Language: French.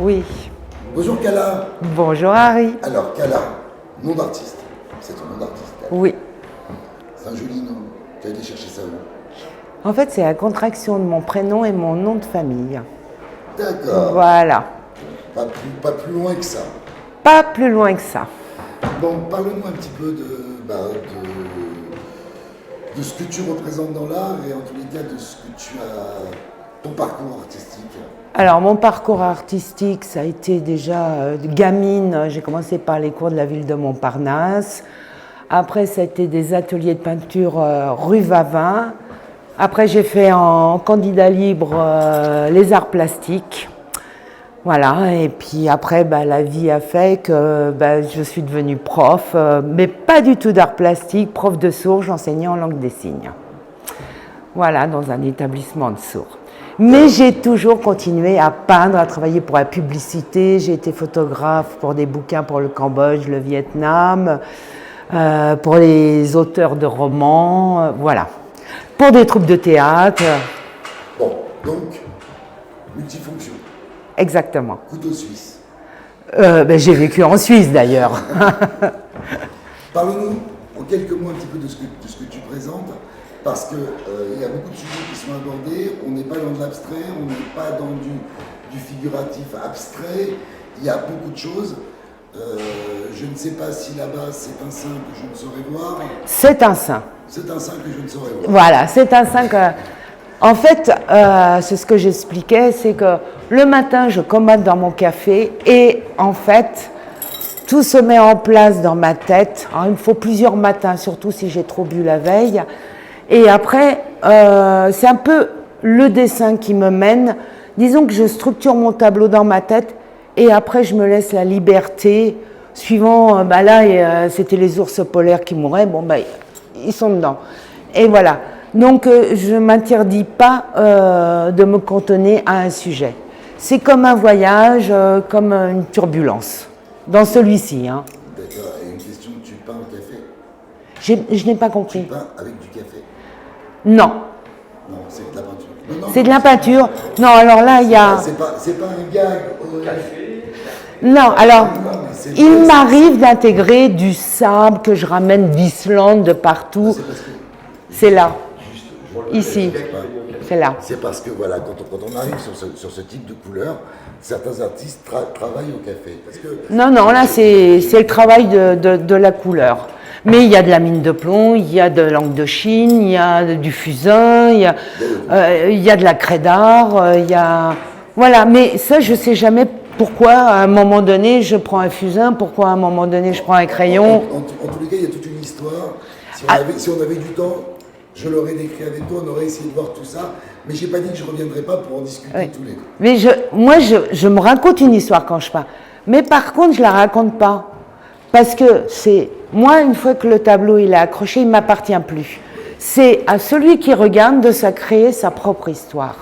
Oui. Bonjour Kala. Bonjour Harry. Alors Kala, nom d'artiste. C'est ton nom d'artiste, Kala. Oui. C'est un joli nom. Tu as été chercher ça où? En fait, c'est la contraction de mon prénom et mon nom de famille. D'accord. Voilà. Pas plus loin que ça. Pas plus loin que ça. Bon, parle-nous un petit peu de ce que tu représentes dans l'art et en tous les cas de ce que tu as, ton parcours artistique. Alors, mon parcours artistique, ça a été déjà gamine. J'ai commencé par les cours de la ville de Montparnasse. Après, ça a été des ateliers de peinture rue Vavin. Après, j'ai fait en candidat libre les arts plastiques. Voilà, et puis après, la vie a fait que je suis devenue prof, mais pas du tout d'art plastique, prof de sourds, j'enseignais en langue des signes. Voilà, dans un établissement de sourds. Mais j'ai toujours continué à peindre, à travailler pour la publicité. J'ai été photographe pour des bouquins pour le Cambodge, le Vietnam, pour les auteurs de romans, voilà. Pour des troupes de théâtre. Bon, donc, multifonction. Exactement. Couteau suisse. J'ai vécu en Suisse d'ailleurs. Parle-nous en quelques mots un petit peu de ce que tu présentes, parce qu'il y a beaucoup de sujets qui sont abordés, on n'est pas dans de l'abstrait, on n'est pas dans du figuratif abstrait, il y a beaucoup de choses. Je ne sais pas si là-bas c'est un saint que je ne saurais voir. C'est un saint. C'est un saint que je ne saurais voir. Voilà, c'est un saint que... En fait, c'est ce que j'expliquais, c'est que le matin, je commode dans mon café et en fait, tout se met en place dans ma tête. Alors, il me faut plusieurs matins, surtout si j'ai trop bu la veille. Et après, c'est un peu le dessin qui me mène. Disons que je structure mon tableau dans ma tête et après, je me laisse la liberté. Suivant, là, c'était les ours polaires qui mouraient. Bon, ils sont dedans. Et voilà. Donc, je ne m'interdis pas de me cantonner à un sujet. C'est comme un voyage, comme une turbulence, dans celui-ci. Hein. D'accord. Et une question, tu peins au café? Je n'ai pas compris. Tu peins avec du café? Non. Non, c'est de la peinture. C'est de la peinture. Non, alors là, il y a... C'est pas un gag. Non, alors, il m'arrive d'intégrer du sable que je ramène d'Islande, de partout. C'est là. Ici, c'est là. C'est parce que voilà, quand on arrive sur ce type de couleur, certains artistes travaillent au café. Parce que Non, là c'est le travail de la couleur. Mais il y a de la mine de plomb, il y a de l'encre de Chine, il y a du fusain, il y a de la craie d'art, il y a... Voilà, mais ça je ne sais jamais pourquoi à un moment donné je prends un fusain, pourquoi à un moment donné je prends un crayon. En tous les cas, il y a toute une histoire. Si on avait du temps, je l'aurais décrit avec toi, on aurait essayé de voir tout ça, mais j'ai pas dit que je reviendrai pas pour en discuter tous les deux. Mais moi, je me raconte une histoire quand je peins. Mais par contre, je la raconte pas. Parce que c'est, moi, une fois que le tableau il est accroché, il ne m'appartient plus. C'est à celui qui regarde de se créer sa propre histoire.